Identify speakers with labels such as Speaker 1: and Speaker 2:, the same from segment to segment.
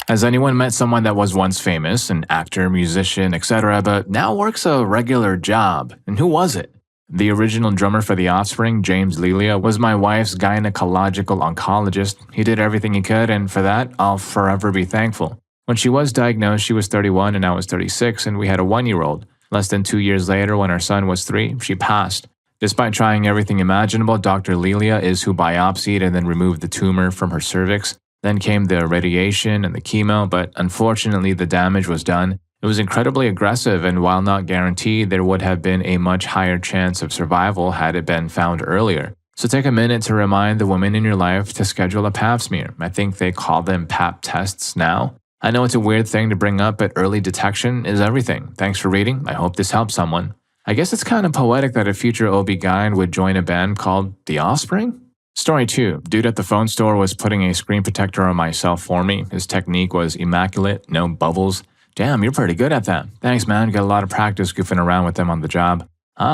Speaker 1: Has anyone met someone that was once famous, an actor, musician, etc., but now works a regular job? And who was it? The original drummer for The Offspring, James Lelia, was my wife's gynecological oncologist. He did everything he could, and for that, I'll forever be thankful. When she was diagnosed, she was 31 and I was 36, and we had a 1-year-old. Less than 2 years later, when our son was 3, she passed. Despite trying everything imaginable, Dr. Lelia is who biopsied and then removed the tumor from her cervix. Then came the radiation and the chemo, but unfortunately the damage was done. It was incredibly aggressive, and while not guaranteed, there would have been a much higher chance of survival had it been found earlier. So take a minute to remind the women in your life to schedule a pap smear. I think they call them pap tests now. I know it's a weird thing to bring up, but early detection is everything. Thanks for reading. I hope this helps someone. I guess it's kind of poetic that a future OB-GYN would join a band called The Offspring? Story 2. Dude at the phone store was putting a screen protector on myself for me. His technique was immaculate, no bubbles. Damn, you're pretty good at that. Thanks, man. Got a lot of practice goofing around with them on the job.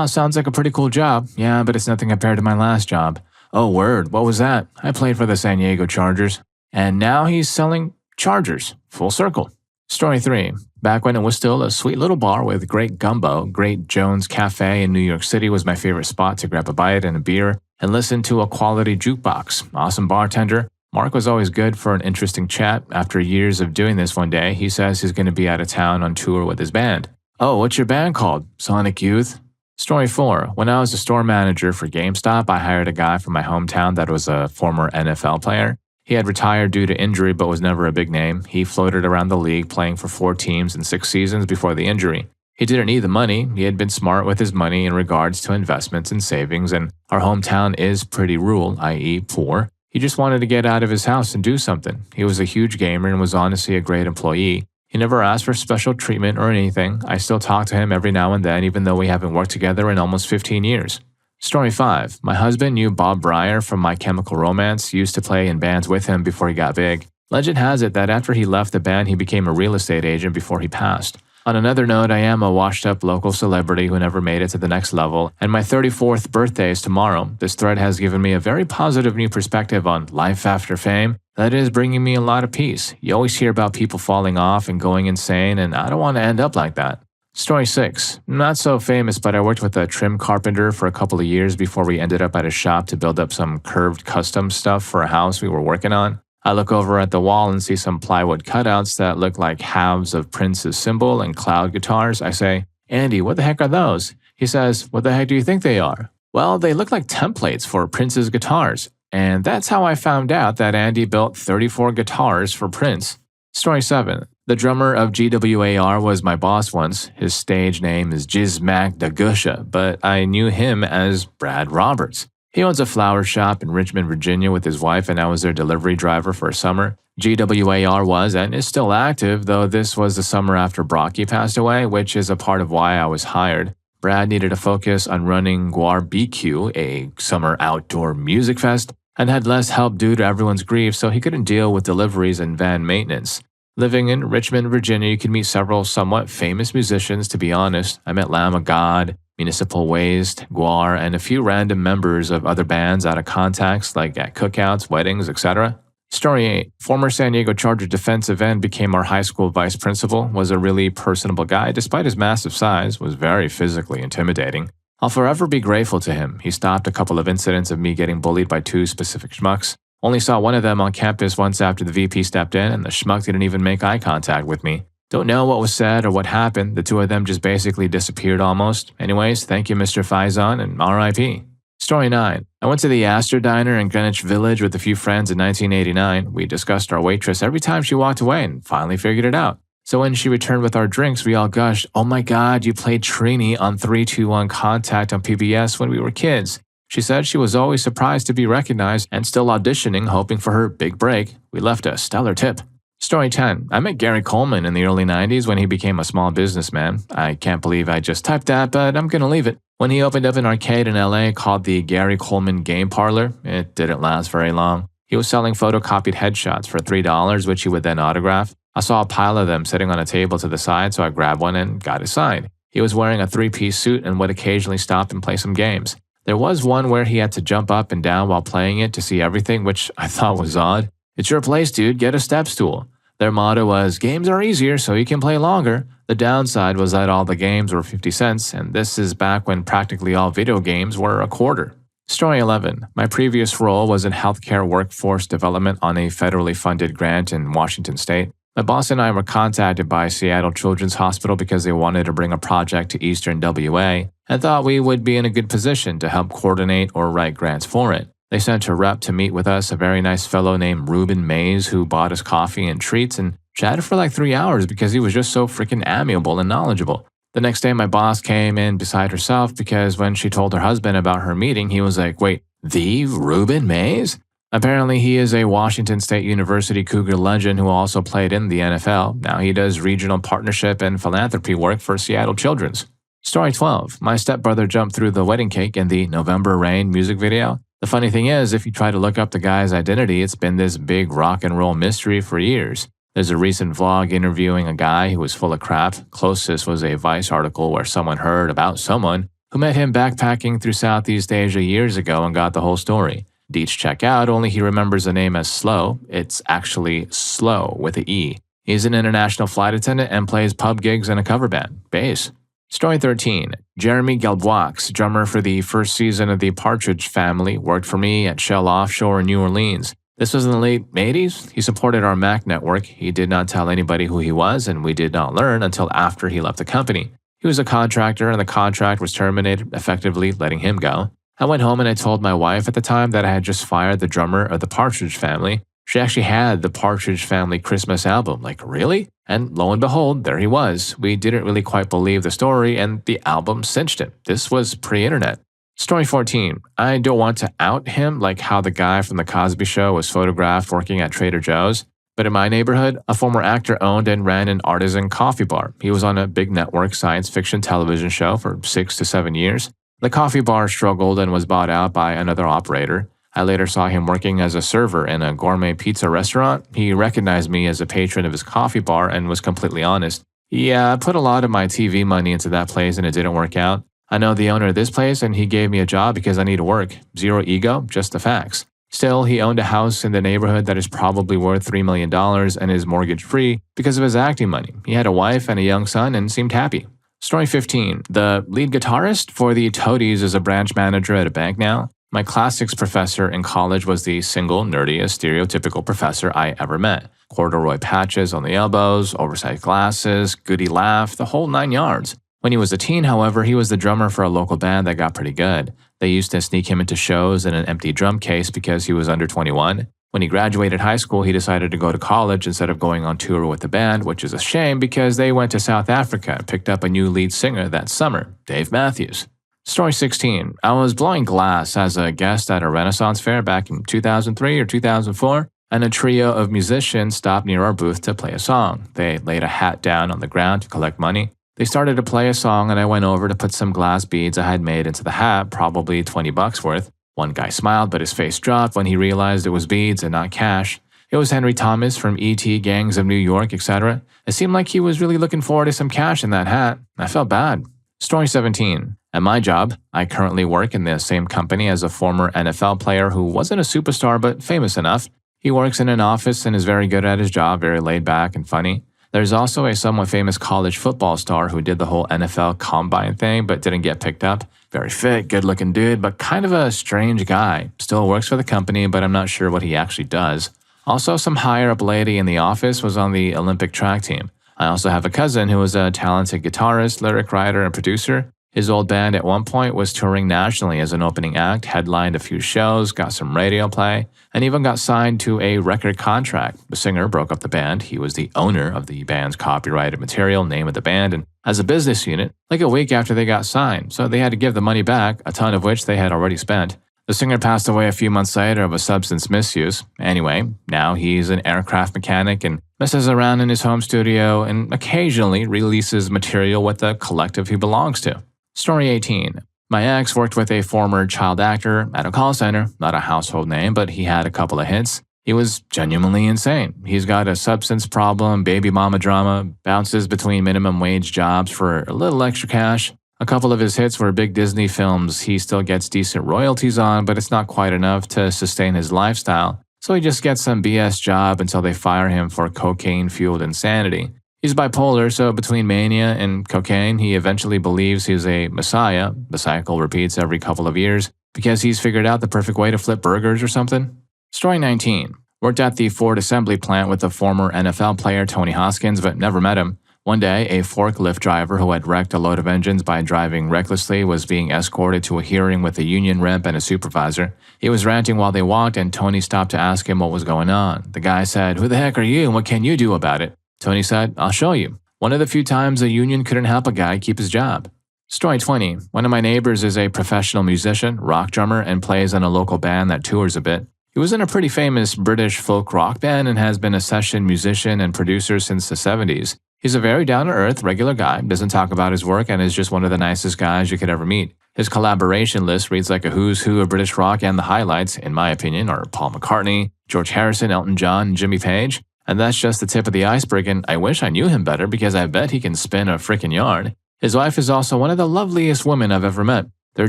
Speaker 1: Sounds like a pretty cool job. Yeah, but it's nothing compared to my last job. Oh, word. What was that? I played for the San Diego Chargers. And now he's selling Chargers. Full circle. Story 3. Back when it was still a sweet little bar with great gumbo, Great Jones Cafe in New York City was my favorite spot to grab a bite and a beer and listen to a quality jukebox. Awesome bartender. Mark was always good for an interesting chat. After years of doing this one day, he says he's going to be out of town on tour with his band. Oh, what's your band called? Sonic Youth? Story 4. When I was a store manager for GameStop, I hired a guy from my hometown that was a former NFL player. He had retired due to injury but was never a big name. He floated around the league playing for 4 teams in 6 seasons before the injury. He didn't need the money. He had been smart with his money in regards to investments and savings, and our hometown is pretty rural, i.e. poor. He just wanted to get out of his house and do something. He was a huge gamer and was honestly a great employee. He never asked for special treatment or anything. I still talk to him every now and then, even though we haven't worked together in almost 15 years. Story 5. My husband knew Bob Breyer from My Chemical Romance, used to play in bands with him before he got big. Legend has it that after he left the band, he became a real estate agent before he passed. On another note, I am a washed-up local celebrity who never made it to the next level, and my 34th birthday is tomorrow. This thread has given me a very positive new perspective on life after fame. That is bringing me a lot of peace. You always hear about people falling off and going insane, and I don't want to end up like that. Story 6. Not so famous, but I worked with a trim carpenter for a couple of years before we ended up at his shop to build up some curved custom stuff for a house we were working on. I look over at the wall and see some plywood cutouts that look like halves of Prince's cymbal and cloud guitars. I say, Andy, what the heck are those? He says, what the heck do you think they are? Well, they look like templates for Prince's guitars. And that's how I found out that Andy built 34 guitars for Prince. Story 7. The drummer of GWAR was my boss once. His stage name is Jizmac Dagusha, but I knew him as Brad Roberts. He owns a flower shop in Richmond, Virginia with his wife, and I was their delivery driver for a summer. GWAR was and is still active, though this was the summer after Brocky passed away, which is a part of why I was hired. Brad needed to focus on running Guar BQ, a summer outdoor music fest, and had less help due to everyone's grief, so he couldn't deal with deliveries and van maintenance. Living in Richmond, Virginia, you can meet several somewhat famous musicians, to be honest. I met Lamb of God, Municipal Waste, Guar, and a few random members of other bands out of contacts like at cookouts, weddings, etc. Story 8. Former San Diego Charger defensive end became our high school vice principal, was a really personable guy despite his massive size, was very physically intimidating. I'll forever be grateful to him. He stopped a couple of incidents of me getting bullied by 2 specific schmucks. Only saw one of them on campus once after the VP stepped in, and the schmuck didn't even make eye contact with me. Don't know what was said or what happened. The 2 of them just basically disappeared almost. Anyways, thank you, Mr. Faison, and RIP. Story 9. I went to the Astor Diner in Greenwich Village with a few friends in 1989. We discussed our waitress every time she walked away and finally figured it out. So when she returned with our drinks, we all gushed, "Oh my god, you played Trini on 321 Contact on PBS when we were kids." She said she was always surprised to be recognized and still auditioning, hoping for her big break. We left a stellar tip. Story 10. I met Gary Coleman in the early 90s when he became a small businessman. I can't believe I just typed that, but I'm gonna leave it. When he opened up an arcade in LA called the Gary Coleman Game Parlor, it didn't last very long. He was selling photocopied headshots for $3, which he would then autograph. I saw a pile of them sitting on a table to the side, so I grabbed one and got his signed. He was wearing a 3-piece suit and would occasionally stop and play some games. There was one where he had to jump up and down while playing it to see everything, which I thought was odd. It's your place, dude. Get a step stool. Their motto was, games are easier so you can play longer. The downside was that all the games were 50 cents, and this is back when practically all video games were a quarter. Story 11. My previous role was in healthcare workforce development on a federally funded grant in Washington state. My boss and I were contacted by Seattle Children's Hospital because they wanted to bring a project to Eastern WA and thought we would be in a good position to help coordinate or write grants for it. They sent a rep to meet with us, a very nice fellow named Ruben Mays, who bought us coffee and treats and chatted for like 3 hours because he was just so freaking amiable and knowledgeable. The next day, my boss came in beside herself because when she told her husband about her meeting, he was like, wait, the Ruben Mays? Apparently, he is a Washington State University Cougar legend who also played in the NFL. Now he does regional partnership and philanthropy work for Seattle Children's. Story 12. My stepbrother jumped through the wedding cake in the November Rain music video. The funny thing is, if you try to look up the guy's identity, it's been this big rock and roll mystery for years. There's a recent vlog interviewing a guy who was full of crap. Closest was a Vice article where someone heard about someone who met him backpacking through Southeast Asia years ago and got the whole story. Deets check out, only he remembers the name as Slow. It's actually Slow with an E. He's an international flight attendant and plays pub gigs in a cover band. Bass. Story 13. Jeremy Gelboix, drummer for the first season of the Partridge Family, worked for me at Shell Offshore in New Orleans. This was in the late 80s. He supported our Mac network. He did not tell anybody who he was, and we did not learn until after he left the company. He was a contractor, and the contract was terminated, effectively letting him go. I went home and I told my wife at the time that I had just fired the drummer of the Partridge Family. She actually had the Partridge Family Christmas album. Like, really? And lo and behold, there he was. We didn't really quite believe the story, and the album cinched it. This was pre-internet. Story 14. I don't want to out him like how the guy from The Cosby Show was photographed working at Trader Joe's. But in my neighborhood, a former actor owned and ran an artisan coffee bar. He was on a big network science fiction television show for 6 to 7 years. The coffee bar struggled and was bought out by another operator. I later saw him working as a server in a gourmet pizza restaurant. He recognized me as a patron of his coffee bar and was completely honest. Yeah, I put a lot of my TV money into that place and it didn't work out. I know the owner of this place and he gave me a job because I need to work. Zero ego, just the facts. Still, he owned a house in the neighborhood that is probably worth $3 million and is mortgage-free because of his acting money. He had a wife and a young son and seemed happy. Story 15. The lead guitarist for the Toadies is a branch manager at a bank now. My classics professor in college was the single, nerdiest, stereotypical professor I ever met. Corduroy patches on the elbows, oversized glasses, goody laugh, the whole 9 yards. When he was a teen, however, he was the drummer for a local band that got pretty good. They used to sneak him into shows in an empty drum case because he was under 21. When he graduated high school, he decided to go to college instead of going on tour with the band, which is a shame because they went to South Africa and picked up a new lead singer that summer, Dave Matthews. Story 16. I was blowing glass as a guest at a Renaissance fair back in 2003 or 2004, and a trio of musicians stopped near our booth to play a song. They laid a hat down on the ground to collect money. They started to play a song and I went over to put some glass beads I had made into the hat, probably $20 worth. One guy smiled, but his face dropped when he realized it was beads and not cash. It was Henry Thomas from E.T., Gangs of New York, etc. It seemed like he was really looking forward to some cash in that hat. I felt bad. Story 17. At my job, I currently work in the same company as a former NFL player who wasn't a superstar but famous enough. He works in an office and is very good at his job, very laid back and funny. There's also a somewhat famous college football star who did the whole NFL combine thing but didn't get picked up. Very fit, good-looking dude, but kind of a strange guy. Still works for the company, but I'm not sure what he actually does. Also, some higher-up lady in the office was on the Olympic track team. I also have a cousin who was a talented guitarist, lyric writer, and producer. His old band at one point was touring nationally as an opening act, headlined a few shows, got some radio play, and even got signed to a record contract. The singer broke up the band. He was the owner of the band's copyrighted material, name of the band, and as a business unit, like a week after they got signed, so they had to give the money back, a ton of which they had already spent. The singer passed away a few months later of a substance misuse. Anyway, now he's an aircraft mechanic and messes around in his home studio and occasionally releases material with the collective he belongs to. Story 18. My ex worked with a former child actor at a call center, not a household name, but he had a couple of hits. He was genuinely insane. He's got a substance problem, baby mama drama, bounces between minimum wage jobs for a little extra cash. A couple of his hits were big Disney films he still gets decent royalties on, but it's not quite enough to sustain his lifestyle. So he just gets some BS job until they fire him for cocaine-fueled insanity. He's bipolar, so between mania and cocaine, he eventually believes he's a messiah. The cycle repeats every couple of years because he's figured out the perfect way to flip burgers or something. Story 19. Worked at the Ford assembly plant with the former NFL player Tony Hoskins, but never met him. One day, a forklift driver who had wrecked a load of engines by driving recklessly was being escorted to a hearing with a union rep and a supervisor. He was ranting while they walked, and Tony stopped to ask him what was going on. The guy said, "Who the heck are you and what can you do about it?" Tony said, "I'll show you." One of the few times a union couldn't help a guy keep his job. Story 20. One of my neighbors is a professional musician, rock drummer, and plays in a local band that tours a bit. He was in a pretty famous British folk rock band and has been a session musician and producer since the 70s. He's a very down-to-earth, regular guy, doesn't talk about his work, and is just one of the nicest guys you could ever meet. His collaboration list reads like a who's who of British rock, and the highlights, in my opinion, are Paul McCartney, George Harrison, Elton John, and Jimmy Page. And that's just the tip of the iceberg, and I wish I knew him better because I bet he can spin a frickin' yarn. His wife is also one of the loveliest women I've ever met. They're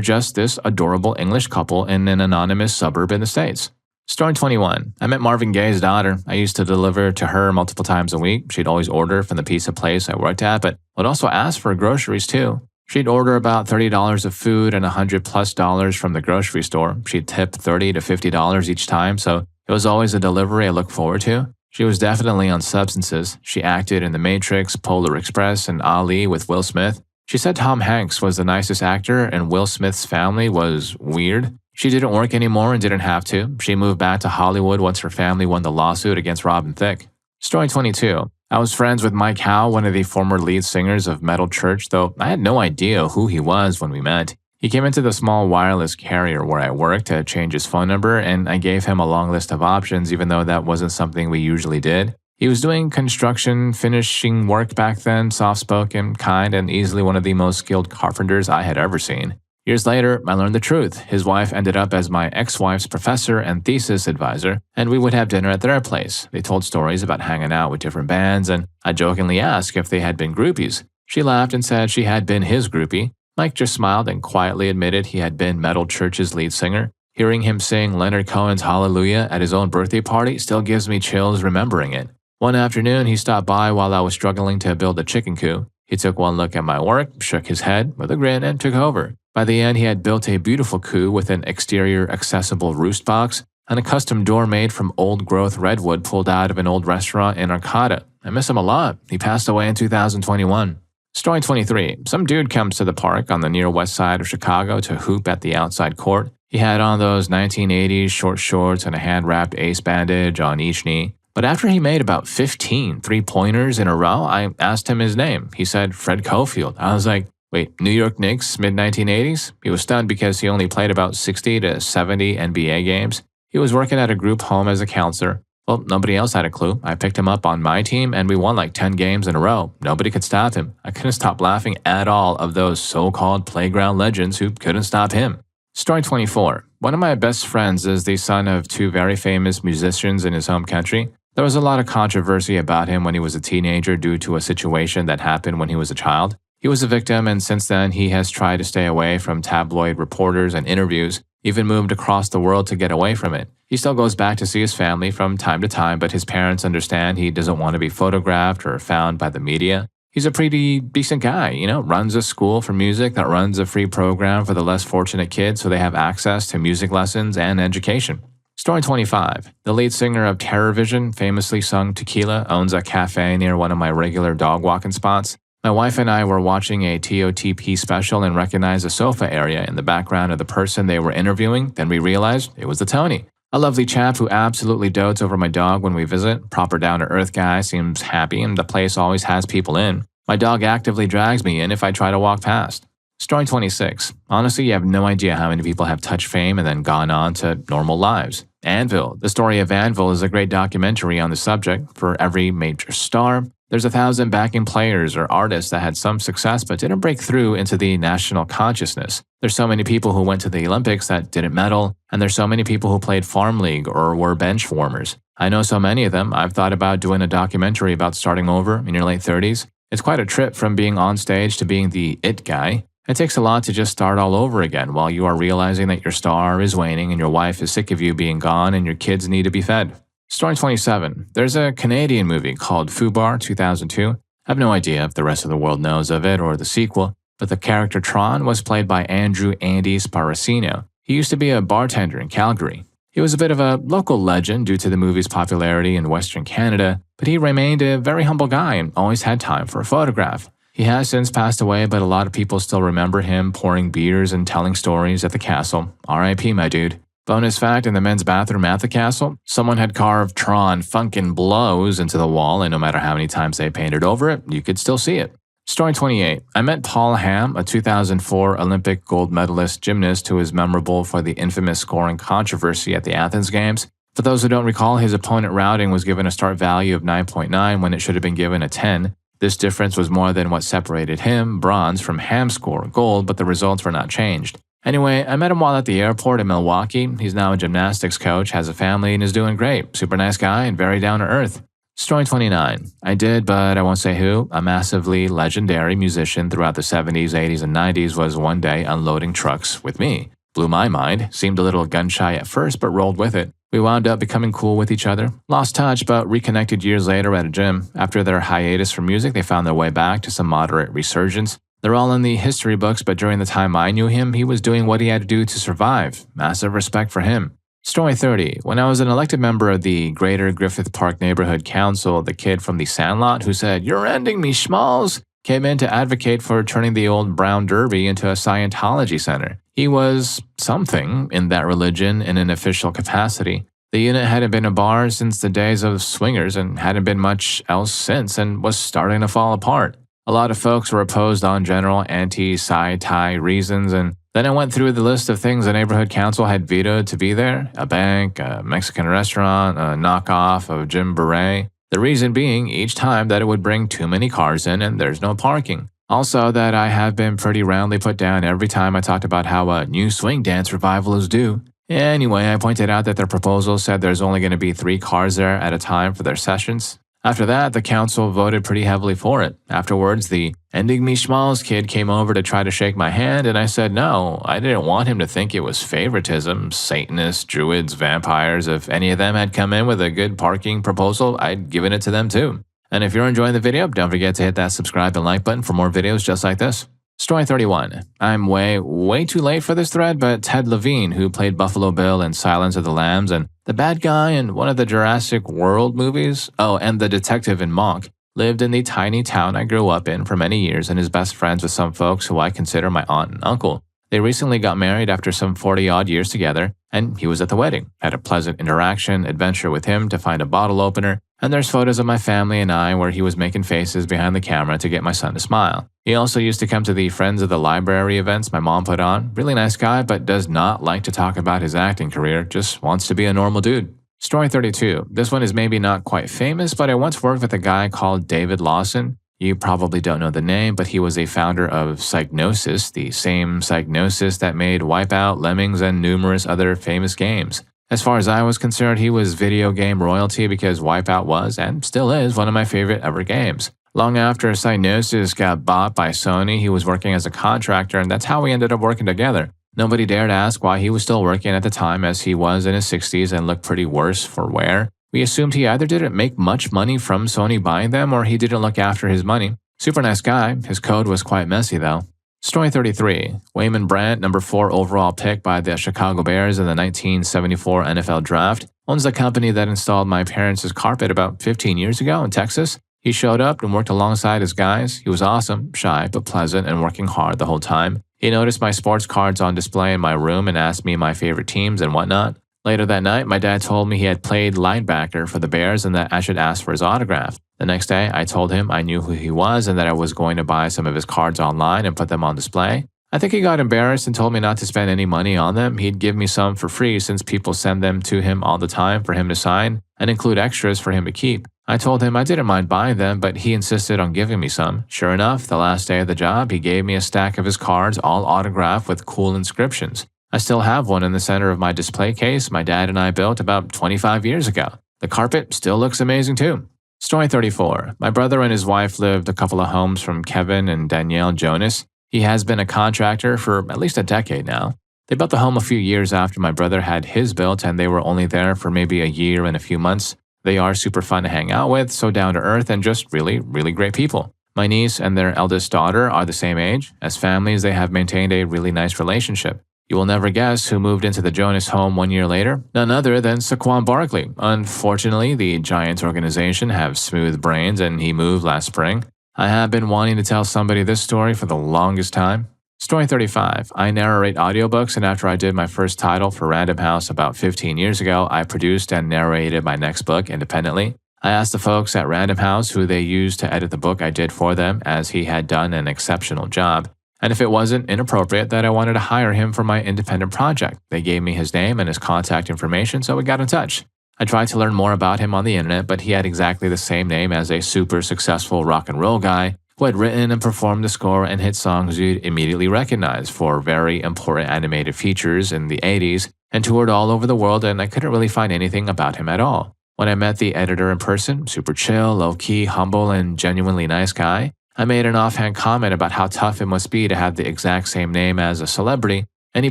Speaker 1: just this adorable English couple in an anonymous suburb in the States. Story 21. I met Marvin Gaye's daughter. I used to deliver to her multiple times a week. She'd always order from the pizza place I worked at, but would also ask for groceries too. She'd order about $30 of food and $100+ from the grocery store. She'd tip $30 to $50 each time, so it was always a delivery I looked forward to. She was definitely on substances. She acted in The Matrix, Polar Express, and Ali with Will Smith. She said Tom Hanks was the nicest actor and Will Smith's family was weird. She didn't work anymore and didn't have to. She moved back to Hollywood once her family won the lawsuit against Robin Thicke. Story 22. I was friends with Mike Howe, one of the former lead singers of Metal Church, though I had no idea who he was when we met. He came into the small wireless carrier where I worked to change his phone number, and I gave him a long list of options even though that wasn't something we usually did. He was doing construction, finishing work back then, soft-spoken, kind, and easily one of the most skilled carpenters I had ever seen. Years later, I learned the truth. His wife ended up as my ex-wife's professor and thesis advisor, and we would have dinner at their place. They told stories about hanging out with different bands, and I jokingly asked if they had been groupies. She laughed and said she had been his groupie. Mike just smiled and quietly admitted he had been Metal Church's lead singer. Hearing him sing Leonard Cohen's Hallelujah at his own birthday party still gives me chills remembering it. One afternoon, he stopped by while I was struggling to build a chicken coop. He took one look at my work, shook his head with a grin, and took over. By the end, he had built a beautiful coop with an exterior accessible roost box and a custom door made from old-growth redwood pulled out of an old restaurant in Arcata. I miss him a lot. He passed away in 2021. Story 23. Some dude comes to the park on the near west side of Chicago to hoop at the outside court. He had on those 1980s short shorts and a hand-wrapped ace bandage on each knee. But after he made about 15 three-pointers in a row, I asked him his name. He said Fred Cofield. I was like, wait, New York Knicks, mid-1980s? He was stunned because he only played about 60 to 70 NBA games. He was working at a group home as a counselor. Well, nobody else had a clue. I picked him up on my team, and we won like 10 games in a row. Nobody could stop him. I couldn't stop laughing at all of those so-called playground legends who couldn't stop him. Story 24. One of my best friends is the son of two very famous musicians in his home country. There was a lot of controversy about him when he was a teenager due to a situation that happened when he was a child. He was a victim, and since then he has tried to stay away from tabloid reporters and interviews, even moved across the world to get away from it. He still goes back to see his family from time to time, but his parents understand he doesn't want to be photographed or found by the media. He's a pretty decent guy, runs a school for music that runs a free program for the less fortunate kids so they have access to music lessons and education. Story 25. The lead singer of Terror Vision, famously sung Tequila, owns a cafe near one of my regular dog walking spots. My wife and I were watching a TOTP special and recognized a sofa area in the background of the person they were interviewing. Then we realized it was the Tony. A lovely chap who absolutely dotes over my dog when we visit. Proper down-to-earth guy, seems happy, and the place always has people in. My dog actively drags me in if I try to walk past. Story 26. Honestly, you have no idea how many people have touched fame and then gone on to normal lives. Anvil. The story of Anvil is a great documentary on the subject. For every major star, there's 1,000 backing players or artists that had some success but didn't break through into the national consciousness. There's so many people who went to the Olympics that didn't medal, and there's so many people who played farm league or were bench warmers. I know so many of them. I've thought about doing a documentary about starting over in your late 30s. It's quite a trip from being on stage to being the it guy. It takes a lot to just start all over again while you are realizing that your star is waning and your wife is sick of you being gone and your kids need to be fed. Story 27. There's a Canadian movie called Fubar 2002. I have no idea if the rest of the world knows of it or the sequel, but the character Tron was played by Andrew Andy Sparacino. He used to be a bartender in Calgary. He was a bit of a local legend due to the movie's popularity in Western Canada, but he remained a very humble guy and always had time for a photograph. He has since passed away, but a lot of people still remember him pouring beers and telling stories at the castle. R.I.P. my dude. Bonus fact, in the men's bathroom at the castle, someone had carved Tron Funkin' Blows into the wall, and no matter how many times they painted over it, you could still see it. Story 28. I met Paul Hamm, a 2004 Olympic gold medalist gymnast who is memorable for the infamous scoring controversy at the Athens Games. For those who don't recall, his opponent routing was given a start value of 9.9 when it should have been given a 10. This difference was more than what separated him, bronze, from Hamm's score, gold, but the results were not changed. Anyway, I met him while at the airport in Milwaukee. He's now a gymnastics coach, has a family, and is doing great. Super nice guy and very down to earth. Story 29. I did, but I won't say who. A massively legendary musician throughout the 70s, 80s, and 90s was one day unloading trucks with me. Blew my mind. Seemed a little gun-shy at first, but rolled with it. We wound up becoming cool with each other. Lost touch, but reconnected years later at a gym. After their hiatus from music, they found their way back to some moderate resurgence. They're all in the history books, but during the time I knew him, he was doing what he had to do to survive. Massive respect for him. Story 30. When I was an elected member of the Greater Griffith Park Neighborhood Council, the kid from the Sandlot who said, "You're ending me, schmalls," came in to advocate for turning the old Brown Derby into a Scientology center. He was something in that religion in an official capacity. The unit hadn't been a bar since the days of swingers and hadn't been much else since and was starting to fall apart. A lot of folks were opposed on general anti-Sci-Tie reasons, and then I went through the list of things the neighborhood council had vetoed to be there: a bank, a Mexican restaurant, a knockoff of Jim Beret. The reason being each time that it would bring too many cars in and there's no parking. Also that I have been pretty roundly put down every time I talked about how a new swing dance revival is due. Anyway, I pointed out that their proposal said there's only going to be 3 cars there at a time for their sessions. After that, the council voted pretty heavily for it. Afterwards, the "ending me schmalls" kid came over to try to shake my hand, and I said no. I didn't want him to think it was favoritism. Satanists, druids, vampires, if any of them had come in with a good parking proposal, I'd given it to them too. And if you're enjoying the video, don't forget to hit that subscribe and like button for more videos just like this. Story 31. I'm way too late for this thread, but Ted Levine, who played Buffalo Bill in Silence of the Lambs and the bad guy in one of the Jurassic World movies, and the detective in Monk, lived in the tiny town I grew up in for many years and is best friends with some folks who I consider my aunt and uncle. They recently got married after some 40-odd years together, and he was at the wedding. Had a pleasant adventure with him to find a bottle opener, and there's photos of my family and I where he was making faces behind the camera to get my son to smile. He also used to come to the Friends of the Library events my mom put on. Really nice guy, but does not like to talk about his acting career, just wants to be a normal dude. Story 32. This one is maybe not quite famous, but I once worked with a guy called David Lawson. You probably don't know the name, but he was a founder of Psygnosis, the same Psygnosis that made Wipeout, Lemmings, and numerous other famous games. As far as I was concerned, he was video game royalty because Wipeout was, and still is, one of my favorite ever games. Long after Psygnosis got bought by Sony, he was working as a contractor, and that's how we ended up working together. Nobody dared ask why he was still working at the time, as he was in his 60s and looked pretty worse for wear. We assumed he either didn't make much money from Sony buying them or he didn't look after his money. Super nice guy. His code was quite messy though. Story 33. Wayman Brandt, number 4 overall pick by the Chicago Bears in the 1974 NFL Draft, owns the company that installed my parents' carpet about 15 years ago in Texas. He showed up and worked alongside his guys. He was awesome, shy, but pleasant and working hard the whole time. He noticed my sports cards on display in my room and asked me my favorite teams and whatnot. Later that night, my dad told me he had played linebacker for the Bears and that I should ask for his autograph. The next day, I told him I knew who he was and that I was going to buy some of his cards online and put them on display. I think he got embarrassed and told me not to spend any money on them. He'd give me some for free since people send them to him all the time for him to sign and include extras for him to keep. I told him I didn't mind buying them, but he insisted on giving me some. Sure enough, the last day of the job, he gave me a stack of his cards, all autographed with cool inscriptions. I still have one in the center of my display case my dad and I built about 25 years ago. The carpet still looks amazing too. Story 34. My brother and his wife lived a couple of homes from Kevin and Danielle Jonas. He has been a contractor for at least a decade now. They built the home a few years after my brother had his built, and they were only there for maybe a year and a few months. They are super fun to hang out with, so down to earth, and just really, really great people. My niece and their eldest daughter are the same age. As families, they have maintained a really nice relationship. You will never guess who moved into the Jonas home 1 year later. None other than Saquon Barkley. Unfortunately, the Giants organization have smooth brains, and he moved last spring. I have been wanting to tell somebody this story for the longest time. Story 35. I narrate audiobooks, and after I did my first title for Random House about 15 years ago, I produced and narrated my next book independently. I asked the folks at Random House who they used to edit the book I did for them, as he had done an exceptional job. And if it wasn't inappropriate that I wanted to hire him for my independent project. They gave me his name and his contact information, so we got in touch. I tried to learn more about him on the internet, but he had exactly the same name as a super successful rock and roll guy who had written and performed the score and hit songs you'd immediately recognize for very important animated features in the 80s, and toured all over the world, and I couldn't really find anything about him at all. When I met the editor in person, super chill, low-key, humble, and genuinely nice guy, I made an offhand comment about how tough it must be to have the exact same name as a celebrity, and he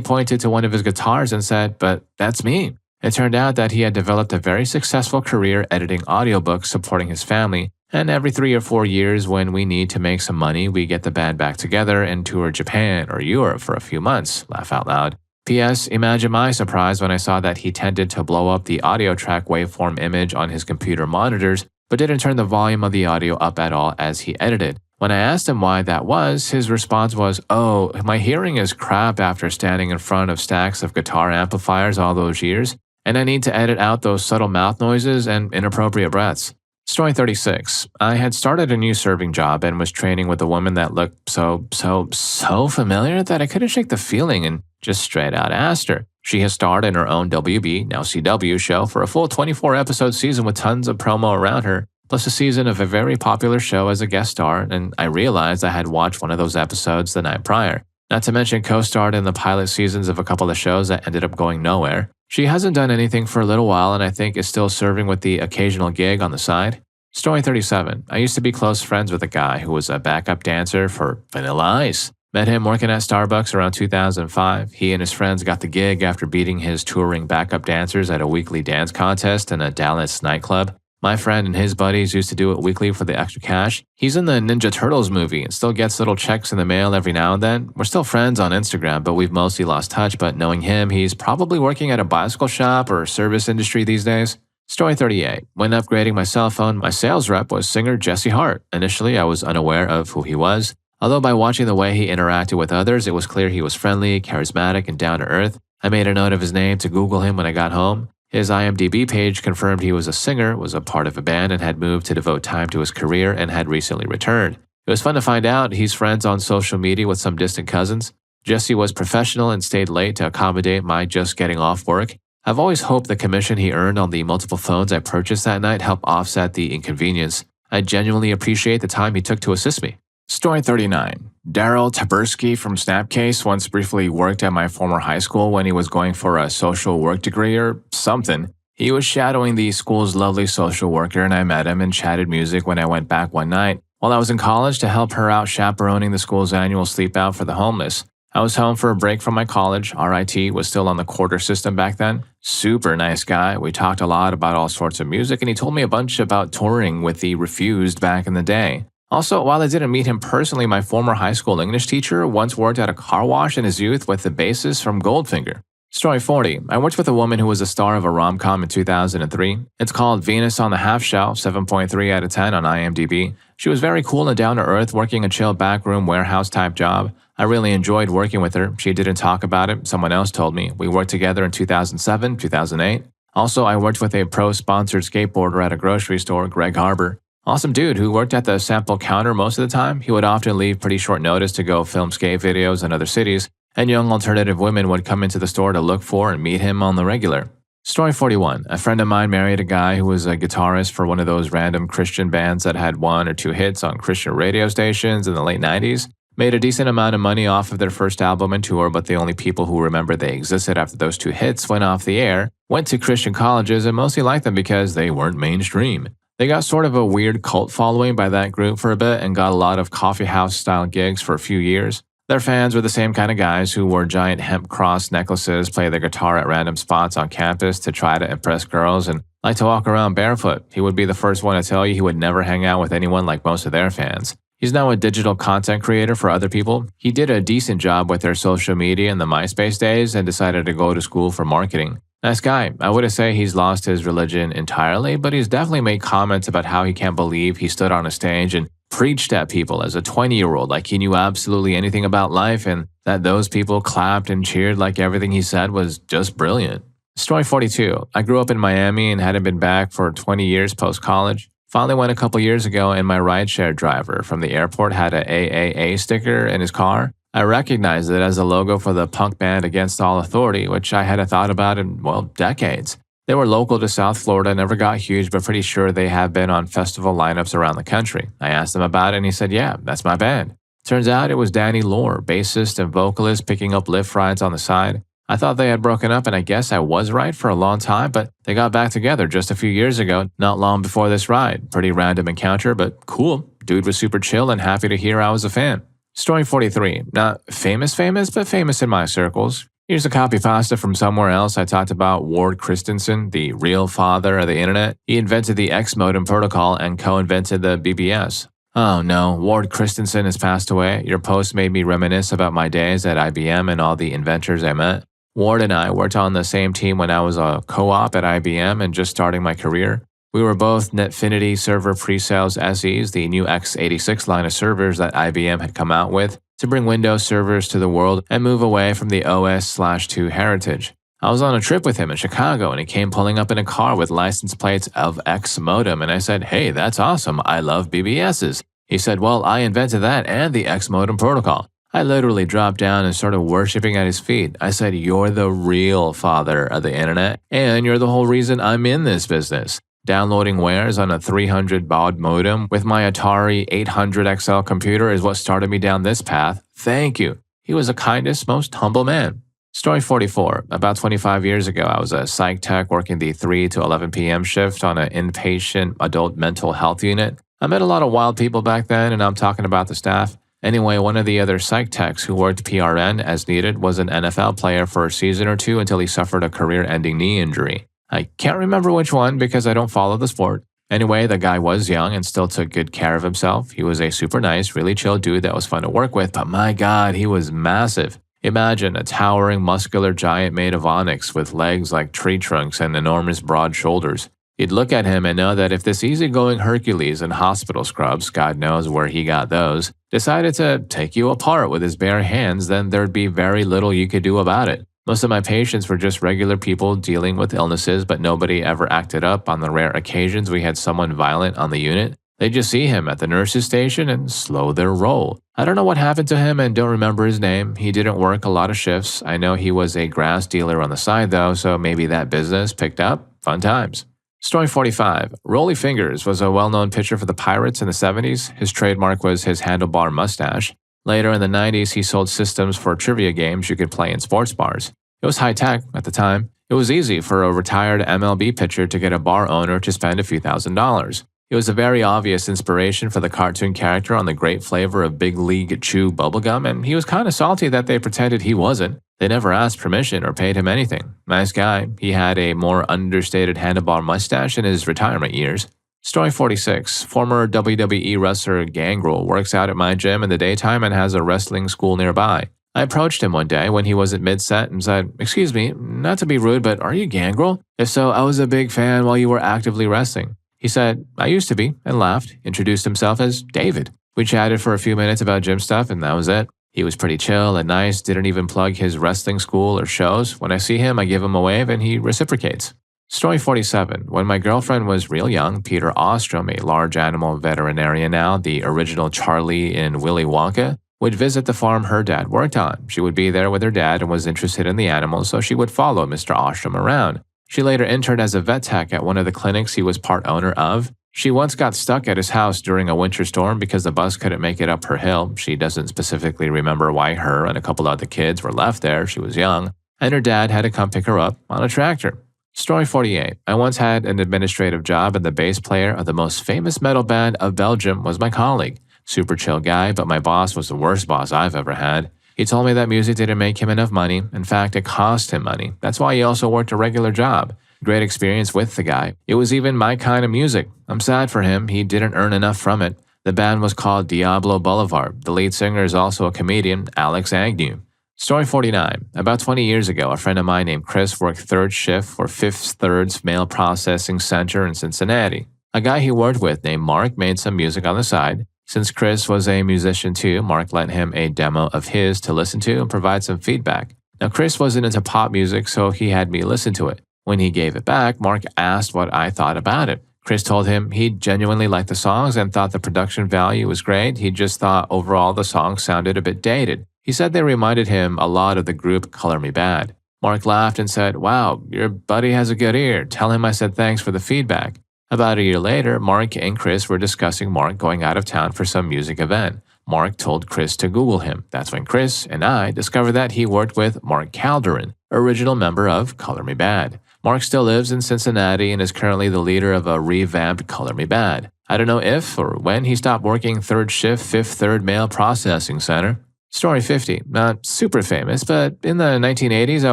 Speaker 1: pointed to one of his guitars and said, "But that's me." It turned out that he had developed a very successful career editing audiobooks supporting his family, and every 3 or 4 years when we need to make some money, we get the band back together and tour Japan or Europe for a few months. Laugh out loud. P.S. Imagine my surprise when I saw that he tended to blow up the audio track waveform image on his computer monitors, but didn't turn the volume of the audio up at all as he edited. When I asked him why that was, his response was, "Oh, my hearing is crap after standing in front of stacks of guitar amplifiers all those years, and I need to edit out those subtle mouth noises and inappropriate breaths." Story 36. I had started a new serving job and was training with a woman that looked so familiar that I couldn't shake the feeling and just straight out asked her. She has starred in her own WB, now CW, show for a full 24-episode season with tons of promo around her, plus a season of a very popular show as a guest star, and I realized I had watched one of those episodes the night prior. Not to mention co-starred in the pilot seasons of a couple of shows that ended up going nowhere. She hasn't done anything for a little while and I think is still serving with the occasional gig on the side. Story 37. I used to be close friends with a guy who was a backup dancer for Vanilla Ice. Met him working at Starbucks around 2005. He and his friends got the gig after beating his touring backup dancers at a weekly dance contest in a Dallas nightclub. My friend and his buddies used to do it weekly for the extra cash. He's in the Ninja Turtles movie and still gets little checks in the mail every now and then. We're still friends on Instagram, but we've mostly lost touch, but knowing him, he's probably working at a bicycle shop or service industry these days. Story 38. When upgrading my cell phone, my sales rep was singer Jesse Hart. Initially, I was unaware of who he was, although by watching the way he interacted with others, it was clear he was friendly, charismatic, and down to earth. I made a note of his name to Google him when I got home. His IMDb page confirmed he was a singer, was a part of a band, and had moved to devote time to his career and had recently returned. It was fun to find out he's friends on social media with some distant cousins. Jesse was professional and stayed late to accommodate my just getting off work. I've always hoped the commission he earned on the multiple phones I purchased that night helped offset the inconvenience. I genuinely appreciate the time he took to assist me. Story 39. Daryl Taberski from Snapcase once briefly worked at my former high school when he was going for a social work degree or something. He was shadowing the school's lovely social worker and I met him and chatted music when I went back one night while I was in college to help her out chaperoning the school's annual sleep out for the homeless. I was home for a break from my college. RIT was still on the quarter system back then. Super nice guy. We talked a lot about all sorts of music and he told me a bunch about touring with the Refused back in the day. Also, while I didn't meet him personally, my former high school English teacher once worked at a car wash in his youth with the bassist from Goldfinger. Story 40. I worked with a woman who was a star of a rom-com in 2003. It's called Venus on the Half Shell, 7.3 out of 10 on IMDb. She was very cool and down-to-earth, working a chill backroom warehouse-type job. I really enjoyed working with her. She didn't talk about it. Someone else told me. We worked together in 2007, 2008. Also, I worked with a pro-sponsored skateboarder at a grocery store, Greg Harbor. Awesome dude who worked at the sample counter most of the time. He would often leave pretty short notice to go film skate videos in other cities, and young alternative women would come into the store to look for and meet him on the regular. Story 41. A friend of mine married a guy who was a guitarist for one of those random Christian bands that had 1 or 2 hits on Christian radio stations in the late 90s. Made a decent amount of money off of their first album and tour, but the only people who remember they existed after those 2 hits went off the air, went to Christian colleges, and mostly liked them because they weren't mainstream. They got sort of a weird cult following by that group for a bit and got a lot of coffee house style gigs for a few years. Their fans were the same kind of guys who wore giant hemp cross necklaces, play their guitar at random spots on campus to try to impress girls, and like to walk around barefoot. He would be the first one to tell you he would never hang out with anyone like most of their fans. He's now a digital content creator for other people. He did a decent job with their social media in the MySpace days and decided to go to school for marketing. Nice guy. I wouldn't say he's lost his religion entirely, but he's definitely made comments about how he can't believe he stood on a stage and preached at people as a 20-year-old like he knew absolutely anything about life, and that those people clapped and cheered like everything he said was just brilliant. Story 42. I grew up in Miami and hadn't been back for 20 years post-college. Finally went a couple years ago, and my rideshare driver from the airport had a AAA sticker in his car. I recognized it as a logo for the punk band Against All Authority, which I hadn't thought about in, well, decades. They were local to South Florida, never got huge, but pretty sure they have been on festival lineups around the country. I asked him about it, and he said, yeah, that's my band. Turns out it was Danny Lore, bassist and vocalist, picking up Lyft rides on the side. I thought they had broken up, and I guess I was right for a long time, but they got back together just a few years ago, not long before this ride. Pretty random encounter, but cool. Dude was super chill and happy to hear I was a fan. Story 43. Not famous, but famous in my circles. Here's a copy pasta from somewhere else. I talked about Ward Christensen, the real father of the internet. He invented the X modem protocol and co-invented the BBS. Oh no, Ward Christensen has passed away. Your post made me reminisce about my days at IBM and all the inventors I met. Ward and I worked on the same team when I was a co-op at IBM and just starting my career. We were both Netfinity server pre-sales SEs, the new x86 line of servers that IBM had come out with to bring Windows servers to the world and move away from the OS/2 heritage. I was on a trip with him in Chicago, and he came pulling up in a car with license plates of X modem, and I said, hey, that's awesome. I love BBSs. He said, well, I invented that and the X modem protocol. I literally dropped down and started worshiping at his feet. I said, you're the real father of the internet, and you're the whole reason I'm in this business. Downloading wares on a 300 baud modem with my Atari 800 XL computer is what started me down this path. Thank you. He was the kindest, most humble man. Story 44. About 25 years ago, I was a psych tech working the 3 to 11 p.m. shift on an inpatient adult mental health unit. I met a lot of wild people back then, and I'm talking about the staff. Anyway, one of the other psych techs who worked PRN as needed was an NFL player for a season or two until he suffered a career-ending knee injury. I can't remember which one because I don't follow the sport. Anyway, the guy was young and still took good care of himself. He was a super nice, really chill dude that was fun to work with, but my God, he was massive. Imagine a towering, muscular giant made of onyx with legs like tree trunks and enormous broad shoulders. You'd look at him and know that if this easygoing Hercules in hospital scrubs, God knows where he got those, decided to take you apart with his bare hands, then there'd be very little you could do about it. Most of my patients were just regular people dealing with illnesses, but nobody ever acted up on the rare occasions we had someone violent on the unit. They just see him at the nurse's station and slow their roll. I don't know what happened to him and don't remember his name. He didn't work a lot of shifts. I know he was a grass dealer on the side though, so maybe that business picked up. Fun times. Story 45. Rolly Fingers was a well-known pitcher for the Pirates in the 70s. His trademark was his handlebar mustache. Later in the 90s, he sold systems for trivia games you could play in sports bars. It was high-tech at the time. It was easy for a retired MLB pitcher to get a bar owner to spend a few $1,000s. It was a very obvious inspiration for the cartoon character on the great flavor of Big League Chew bubblegum, and he was kind of salty that they pretended he wasn't. They never asked permission or paid him anything. Nice guy. He had a more understated handlebar mustache in his retirement years. Story 46. Former WWE wrestler Gangrel works out at my gym in the daytime and has a wrestling school nearby. I approached him one day when he was at mid-set and said, excuse me, not to be rude, but are you Gangrel? If so, I was a big fan while you were actively wrestling. He said, I used to be, and laughed, introduced himself as David. We chatted for a few minutes about gym stuff, and that was it. He was pretty chill and nice, didn't even plug his wrestling school or shows. When I see him, I give him a wave, and he reciprocates. Story 47. When my girlfriend was real young, Peter Ostrom, a large animal veterinarian now, the original Charlie in Willy Wonka, would visit the farm her dad worked on. She would be there with her dad and was interested in the animals, so she would follow Mr. Ostrom around. She later interned as a vet tech at one of the clinics he was part owner of. She once got stuck at his house during a winter storm because the bus couldn't make it up her hill. She doesn't specifically remember why her and a couple other kids were left there. She was young, and her dad had to come pick her up on a tractor. Story 48. I once had an administrative job, and the bass player of the most famous metal band of Belgium was my colleague. Super chill guy, but my boss was the worst boss I've ever had. He told me that music didn't make him enough money. In fact, it cost him money. That's why he also worked a regular job. Great experience with the guy. It was even my kind of music. I'm sad for him. He didn't earn enough from it. The band was called Diablo Boulevard. The lead singer is also a comedian, Alex Agnew. Story 49. About 20 years ago, a friend of mine named Chris worked third shift for Fifth Third's Mail Processing Center in Cincinnati. A guy he worked with named Mark made some music on the side. Since Chris was a musician too, Mark lent him a demo of his to listen to and provide some feedback. Now, Chris wasn't into pop music, so he had me listen to it. When he gave it back, Mark asked what I thought about it. Chris told him he genuinely liked the songs and thought the production value was great. He just thought overall the songs sounded a bit dated. He said they reminded him a lot of the group Color Me Bad. Mark laughed and said, "Wow, your buddy has a good ear. Tell him I said thanks for the feedback." About a year later, Mark and Chris were discussing Mark going out of town for some music event. Mark told Chris to Google him. That's when Chris and I discovered that he worked with Mark Calderon, original member of Color Me Bad. Mark still lives in Cincinnati and is currently the leader of a revamped Color Me Bad. I don't know if or when he stopped working third shift, Fifth Third Mail Processing Center. Story 50. Not super famous, but in the 1980s, I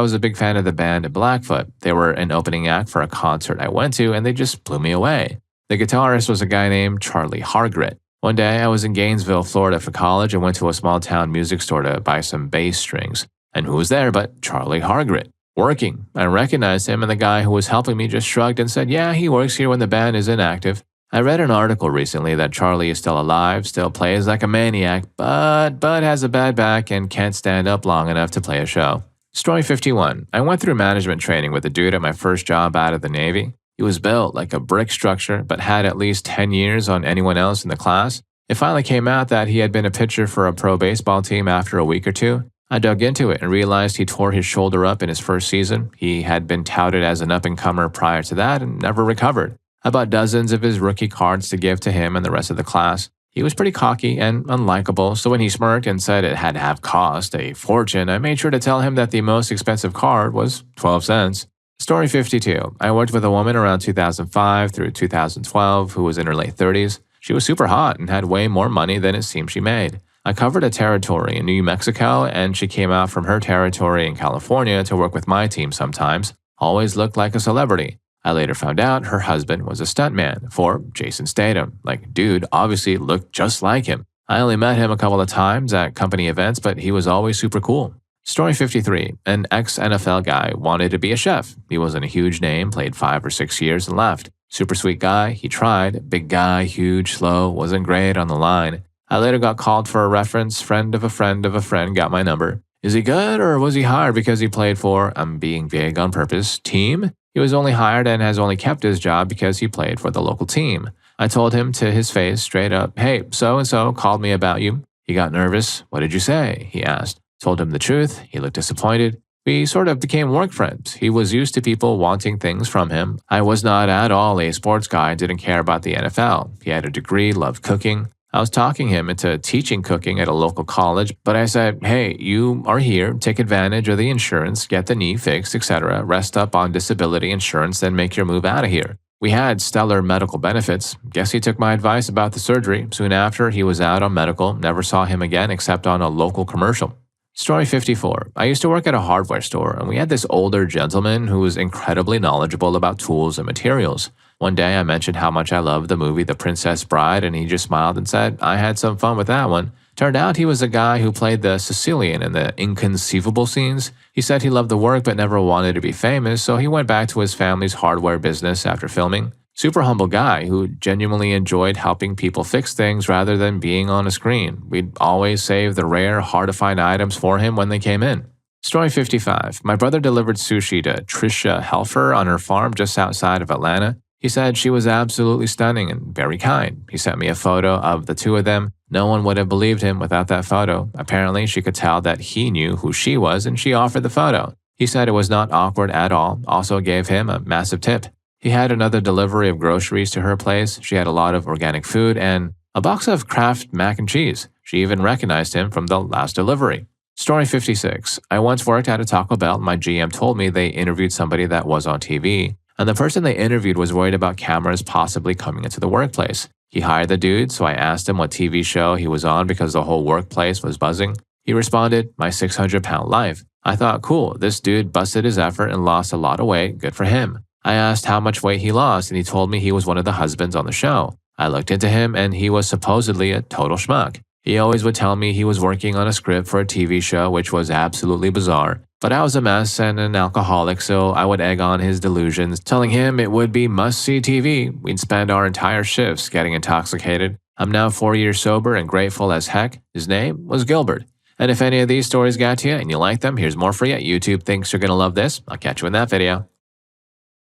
Speaker 1: was a big fan of the band Blackfoot. They were an opening act for a concert I went to, and they just blew me away. The guitarist was a guy named Charlie Hargret. One day, I was in Gainesville, Florida for college and went to a small-town music store to buy some bass strings. And who was there but Charlie Hargret? Working. I recognized him, and the guy who was helping me just shrugged and said, "Yeah, he works here when the band is inactive." I read an article recently that Charlie is still alive, still plays like a maniac, but has a bad back and can't stand up long enough to play a show. Story 51. I went through management training with a dude at my first job out of the Navy. He was built like a brick structure, but had at least 10 years on anyone else in the class. It finally came out that he had been a pitcher for a pro baseball team after a week or two. I dug into it and realized he tore his shoulder up in his first season. He had been touted as an up-and-comer prior to that and never recovered. I bought dozens of his rookie cards to give to him and the rest of the class. He was pretty cocky and unlikable, so when he smirked and said it had to have cost a fortune, I made sure to tell him that the most expensive card was 12 cents. Story 52. I worked with a woman around 2005 through 2012 who was in her late 30s. She was super hot and had way more money than it seemed she made. I covered a territory in New Mexico, and she came out from her territory in California to work with my team sometimes. Always looked like a celebrity. I later found out her husband was a stuntman for Jason Statham. Like, dude obviously looked just like him. I only met him a couple of times at company events, but he was always super cool. Story 53. An ex-NFL guy wanted to be a chef. He wasn't a huge name, played 5 or 6 years and left. Super sweet guy, he tried. Big guy, huge, slow, wasn't great on the line. I later got called for a reference. Friend of a friend of a friend got my number. Is he good, or was he hired because he played for, I'm being vague on purpose, team? He was only hired and has only kept his job because he played for the local team. I told him to his face straight up, "Hey, so-and-so called me about you." He got nervous. "What did you say?" he asked. Told him the truth. He looked disappointed. We sort of became work friends. He was used to people wanting things from him. I was not at all a sports guy, didn't care about the NFL. He had a degree, loved cooking. I was talking him into teaching cooking at a local college, but I said, "Hey, you are here, take advantage of the insurance, get the knee fixed, etc., rest up on disability insurance, then make your move out of here." We had stellar medical benefits. Guess he took my advice about the surgery. Soon after, he was out on medical, never saw him again except on a local commercial. Story 54. I used to work at a hardware store, and we had this older gentleman who was incredibly knowledgeable about tools and materials. One day I mentioned how much I loved the movie The Princess Bride, and he just smiled and said, "I had some fun with that one." Turned out he was a guy who played the Sicilian in the Inconceivable scenes. He said he loved the work but never wanted to be famous, so he went back to his family's hardware business after filming. Super humble guy who genuinely enjoyed helping people fix things rather than being on a screen. We'd always save the rare, hard-to-find items for him when they came in. Story 55. My brother delivered sushi to Trisha Helfer on her farm just outside of Atlanta. He said she was absolutely stunning and very kind. He sent me a photo of the two of them. No one would have believed him without that photo. Apparently, she could tell that he knew who she was and she offered the photo. He said it was not awkward at all, also gave him a massive tip. He had another delivery of groceries to her place. She had a lot of organic food and a box of Kraft mac and cheese. She even recognized him from the last delivery. Story 56. I once worked at a Taco Bell and my GM told me they interviewed somebody that was on TV. And the person they interviewed was worried about cameras possibly coming into the workplace. He hired the dude, so I asked him what TV show he was on because the whole workplace was buzzing. He responded, "My 600-pound life." I thought, cool, this dude busted his effort and lost a lot of weight, good for him. I asked how much weight he lost, and he told me he was one of the husbands on the show. I looked into him, and he was supposedly a total schmuck. He always would tell me he was working on a script for a TV show, which was absolutely bizarre. But I was a mess and an alcoholic, so I would egg on his delusions, telling him it would be must-see TV. We'd spend our entire shifts getting intoxicated. I'm now 4 years sober and grateful as heck. His name was Gilbert. And if any of these stories got to you and you like them, here's more for you. YouTube thinks you're going to love this. I'll catch you in that video.